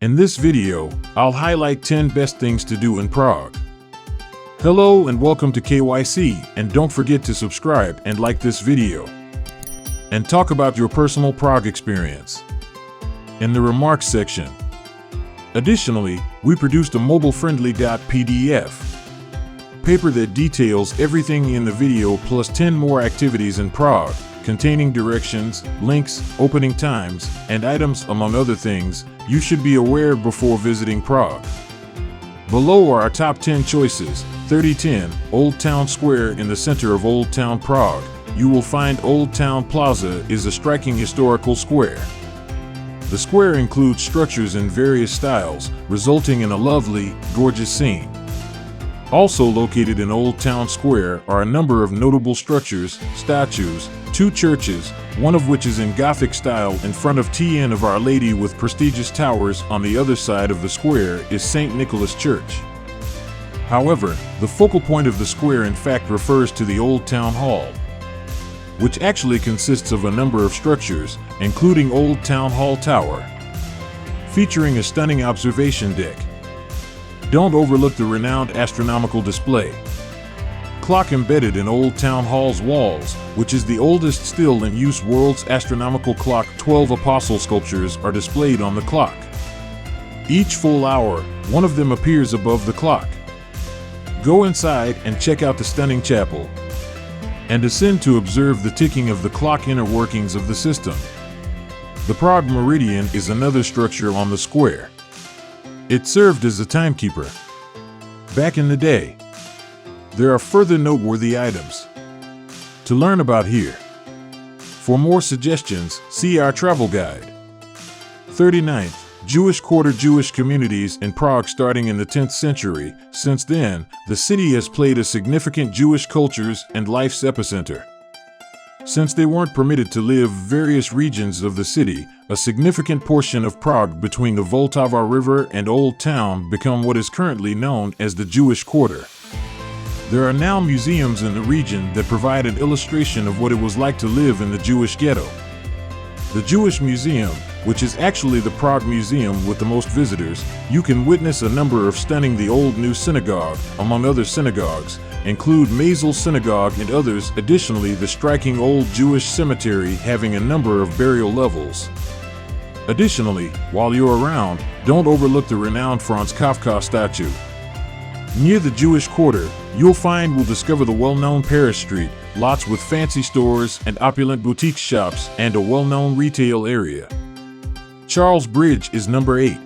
In this video, I'll highlight 10 best things to do in Prague. Hello and welcome to KYC, and don't forget to subscribe and like this video. And talk about your personal Prague experience in the remarks section. Additionally, we produced a mobile-friendly .pdf paper that details everything in the video plus 10 more activities in Prague, containing directions, links, opening times, and items among other things you should be aware before visiting Prague. Below are our top 10 choices. 3010 Old Town Square in the center of Old Town Prague. You will find Old Town Plaza is a striking historical square. The square includes structures in various styles, resulting in a lovely, gorgeous scene. Also located in Old Town Square are a number of notable structures, statues, 2 churches, one of which is in Gothic style in front of TN of Our Lady with prestigious towers. On the other side of the square is St. Nicholas Church. However, the focal point of the square in fact refers to the Old Town Hall, which actually consists of a number of structures, including Old Town Hall Tower, featuring a stunning observation deck. Don't overlook the renowned astronomical display clock embedded in Old Town Hall's walls, which is the oldest still in use world's astronomical clock. 12 apostle sculptures are displayed on the clock. Each full hour, one of them appears above the clock. Go inside and check out the stunning chapel, and ascend to observe the ticking of the clock inner workings of the system. The Prague Meridian is another structure on the square. It served as a timekeeper back in the day. There are further noteworthy items to learn about here. For more suggestions, see our travel guide. 39th Jewish Quarter. Jewish communities in Prague starting in the 10th century. Since then, the city has played a significant Jewish cultures and life's epicenter. Since they weren't permitted to live various regions of the city, a significant portion of Prague between the Vltava River and Old Town become what is currently known as the Jewish Quarter. There are now museums in the region that provide an illustration of what it was like to live in the Jewish ghetto. The Jewish Museum, which is actually the Prague Museum with the most visitors, you can witness a number of stunning the Old New Synagogue, among other synagogues, include Mazel Synagogue and others. Additionally, the striking old Jewish cemetery having a number of burial levels. Additionally, while you're around, don't overlook the renowned Franz Kafka statue. Near the Jewish Quarter, we'll discover the well-known Paris Street, lots with fancy stores and opulent boutique shops, and a well-known retail area. Charles Bridge is number 8.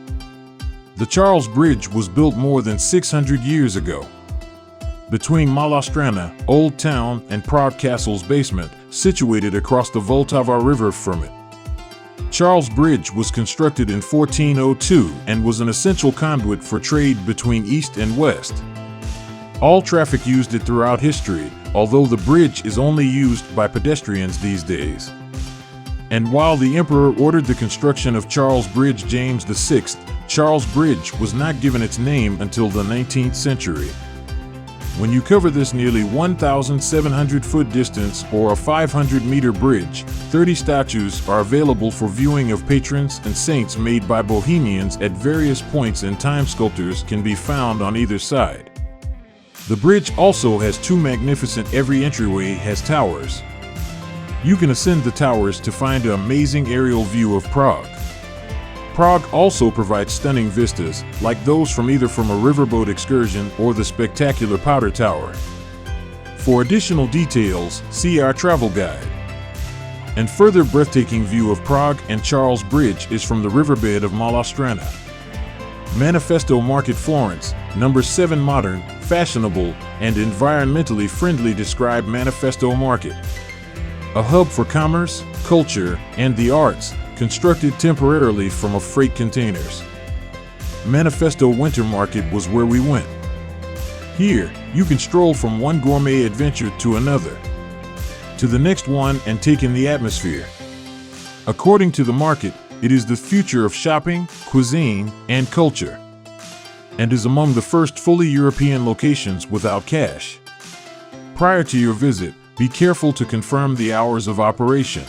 The Charles Bridge was built more than 600 years ago. Between Mala Strana, Old Town, and Prague Castle's basement, situated across the Vltava River from it. Charles Bridge was constructed in 1402 and was an essential conduit for trade between East and West. All traffic used it throughout history, although the bridge is only used by pedestrians these days. And while the Emperor ordered the construction of Charles Bridge James VI, Charles Bridge was not given its name until the 19th century. When you cover this nearly 1,700-foot distance or a 500-meter bridge, 30 statues are available for viewing of patrons and saints made by Bohemians at various points in time. Sculptures can be found on either side. The bridge also has 2 magnificent. Every entryway has towers. You can ascend the towers to find an amazing aerial view of Prague. Prague also provides stunning vistas, like those from either a riverboat excursion or the spectacular Powder Tower. For additional details, see our travel guide. And further breathtaking view of Prague and Charles Bridge is from the riverbed of Mala Strana. Manifesto Market Florence, number 7 modern, fashionable, and environmentally friendly. Describe Manifesto Market. A hub for commerce, culture, and the arts, constructed temporarily from freight containers. Manifesto Winter Market was where we went. Here, you can stroll from one gourmet adventure to another, to the next one, and take in the atmosphere. According to the market, it is the future of shopping, cuisine, and culture, and is among the first fully European locations without cash. Prior to your visit, be careful to confirm the hours of operation,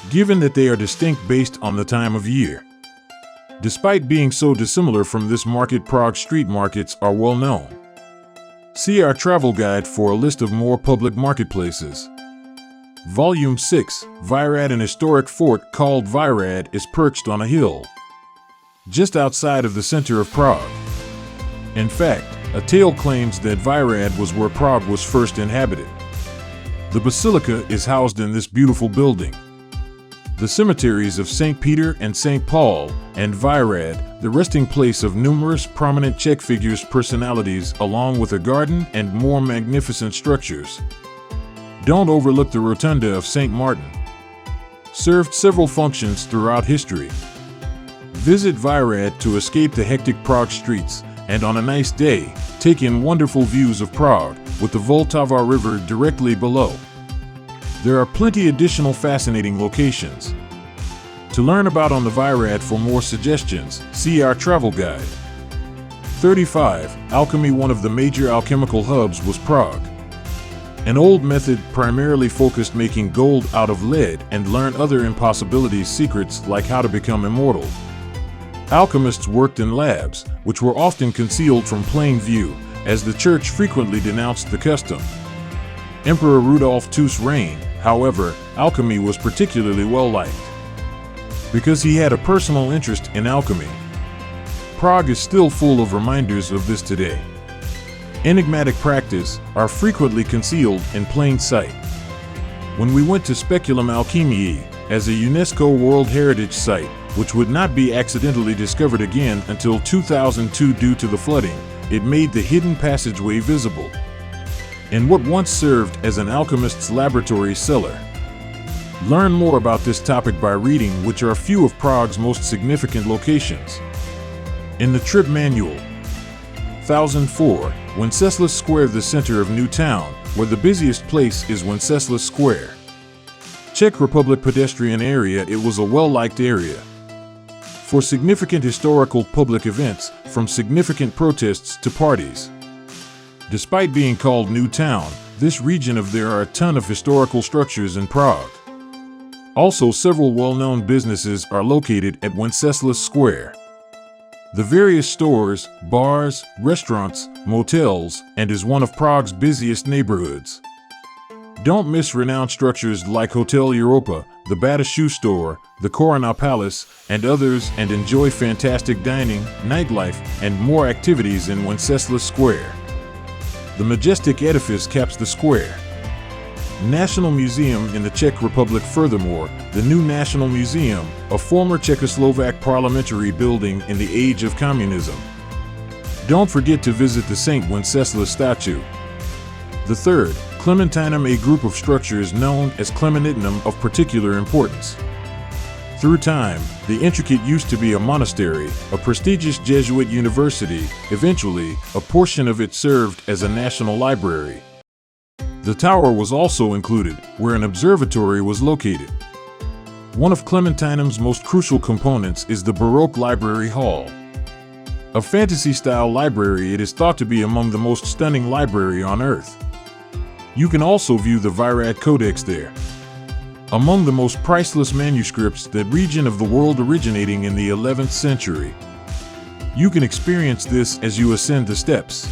given that they are distinct based on the time of year. Despite being so dissimilar from this market, Prague street markets are well known. See our travel guide for a list of more public marketplaces. Volume 6, Virad. An historic fort called Virad is perched on a hill just outside of the center of Prague. In fact, a tale claims that Virad was where Prague was first inhabited. The basilica is housed in this beautiful building. The cemeteries of St. Peter and St. Paul, and Virad, the resting place of numerous prominent Czech figures' personalities, along with a garden and more magnificent structures. Don't overlook the Rotunda of St. Martin. Served several functions throughout history. Visit Virad to escape the hectic Prague streets, and on a nice day, take in wonderful views of Prague, with the Vltava River directly below. There are plenty additional fascinating locations to learn about on the Virad. For more suggestions, see our travel guide. 35. Alchemy. One of the major alchemical hubs was Prague. An old method primarily focused making gold out of lead and learn other impossibilities secrets like how to become immortal. Alchemists worked in labs, which were often concealed from plain view, as the church frequently denounced the custom. Emperor Rudolf II's reign, however, alchemy was particularly well liked because he had a personal interest in alchemy. Prague is still full of reminders of this today. Enigmatic practice are frequently concealed in plain sight. When we went to Speculum Alchemiae, as a UNESCO World Heritage Site, which would not be accidentally discovered again until 2002 due to the flooding, it made the hidden passageway visible in what once served as an alchemist's laboratory cellar. Learn more about this topic by reading which are a few of Prague's most significant locations in the trip manual. 1004, Wenceslas Square. The center of New Town, where the busiest place is Wenceslas Square. Czech Republic pedestrian area. It was a well-liked area for significant historical public events, from significant protests to parties. Despite being called New Town, this region of there are a ton of historical structures in Prague. Also, several well-known businesses are located at Wenceslas Square. The various stores, bars, restaurants, motels, and is one of Prague's busiest neighborhoods. Don't miss renowned structures like Hotel Europa, the Bata Shoe Store, the Corona Palace, and others, and enjoy fantastic dining, nightlife, and more activities in Wenceslas Square. The majestic edifice caps the square. National Museum in the Czech Republic. Furthermore, the new National Museum, a former Czechoslovak parliamentary building in the age of communism. Don't forget to visit the St. Wenceslas statue. The third, Clementinum. A group of structures known as Clementitinum of particular importance. Through time, the intricate used to be a monastery, a prestigious Jesuit university. Eventually, a portion of it served as a national library. The tower was also included, where an observatory was located. One of Clementinum's most crucial components is the Baroque Library Hall. A fantasy-style library, it is thought to be among the most stunning library on earth. You can also view the Virad Codex there. Among the most priceless manuscripts that region of the world, originating in the 11th century. You can experience this as you ascend the steps.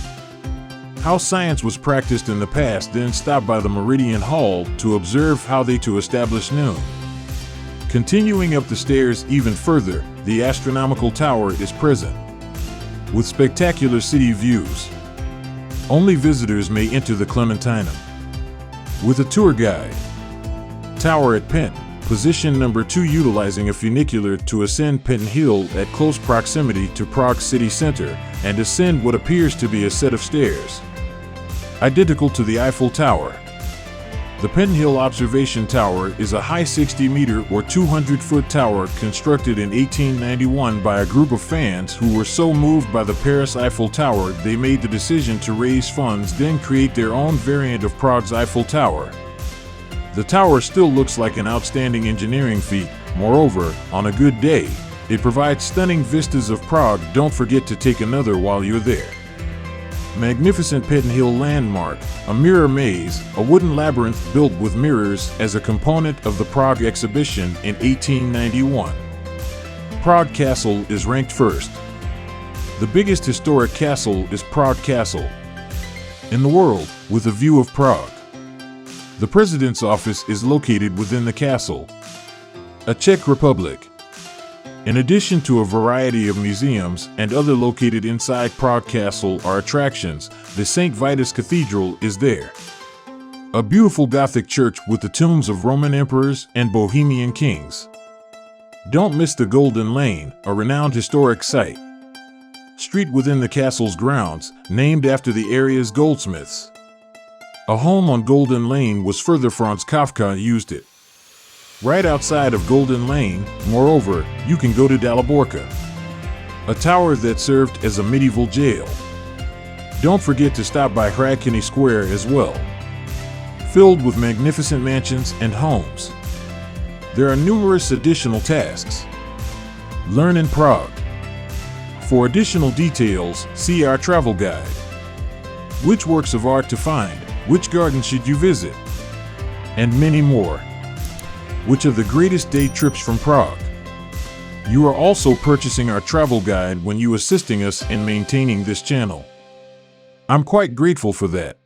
How science was practiced in the past, then stop by the Meridian Hall to observe how they to establish noon. Continuing up the stairs even further, the astronomical tower is present, with spectacular city views. Only visitors may enter the Clementinum with a tour guide. Tower at Penn, position number 2, utilizing a funicular to ascend Penn Hill at close proximity to Prague city center and ascend what appears to be a set of stairs identical to the Eiffel Tower. The Penn Hill Observation Tower is a high 60-meter or 200-foot tower constructed in 1891 by a group of fans who were so moved by the Paris Eiffel Tower they made the decision to raise funds, then create their own variant of Prague's Eiffel Tower. The tower still looks like an outstanding engineering feat. Moreover, on a good day, it provides stunning vistas of Prague. Don't forget to take another while you're there. Magnificent Penn Hill landmark, a mirror maze, a wooden labyrinth built with mirrors as a component of the Prague exhibition in 1891. Prague Castle is ranked first. The biggest historic castle is Prague Castle in the world, with a view of Prague. The president's office is located within the castle. Czech Republic. In addition to a variety of museums and other located inside Prague Castle are attractions, the St. Vitus Cathedral is there. A beautiful Gothic church with the tombs of Roman emperors and Bohemian kings. Don't miss the Golden Lane, a renowned historic site. Street within the castle's grounds, named after the area's goldsmiths. A home on Golden Lane was further Franz Kafka used it. Right outside of Golden Lane, moreover, you can go to Dalaborka, a tower that served as a medieval jail. Don't forget to stop by Hradčany Square as well, filled with magnificent mansions and homes. There are numerous additional tasks. Learn in Prague. For additional details, see our travel guide. Which works of art to find? Which garden should you visit? And many more. Which are the greatest day trips from Prague? You are also purchasing our travel guide when you assisting us in maintaining this channel. I'm quite grateful for that.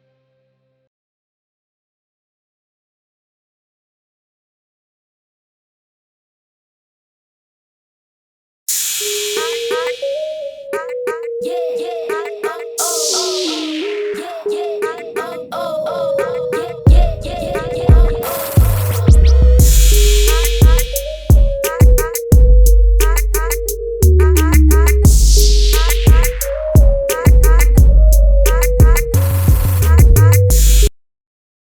Yeah.